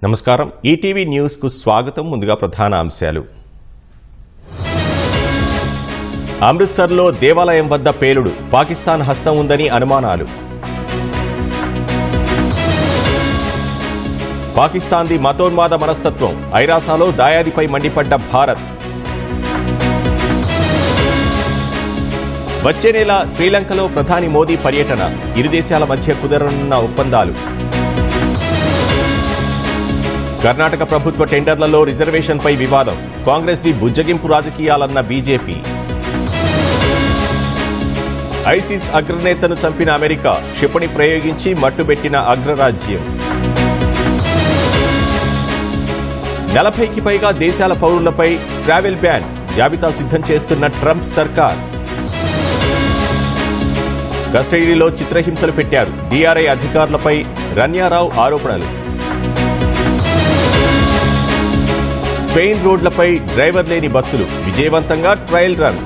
నమస్కారం ETV news కు స్వాగతం. ముందుగా ప్రధాన అంశాలు. అమృత్సర్లో దేవాలయం వద్ద పేలుడు, పాకిస్తాన్ హస్తం ఉందని అనుమానాలు. పాకిస్తాన్ది మతోన్మాద మనస్తత్వం, ఐరాసాలో దాయాదిపై మండిపడ్డ భారత్. వచ్చే నెల శ్రీలంకలో ప్రధాని మోదీ పర్యటన, ఇరు దేశాల మధ్య కుదరనున్న ఒప్పందాలు. కర్ణాటక ప్రభుత్వ టెండర్లలో రిజర్వేషన్పై వివాదం, కాంగ్రెస్వి బుజ్జగింపు రాజకీయాలన్న బీజేపీ. ఐసిస్ అగ్రనేతను చంపిన అమెరికా, క్షిపణి ప్రయోగించి మట్టుబెట్టిన అగ్రరాజ్యం. 40కి పైగా దేశాల పౌరులపై ట్రావెల్ బ్యాన్, జాబితా సిద్ధం చేస్తున్న ట్రంప్ సర్కార్. కస్టడీలో చిత్రహింసలు పెట్టారు, డీఆర్ఐ అధికారులపై రన్యారావు ఆరోపణలు. స్పెయిన్ రోడ్లపై డ్రైవర్ లేని బస్సులు, విజయవంతంగా ట్రయల్ రన్.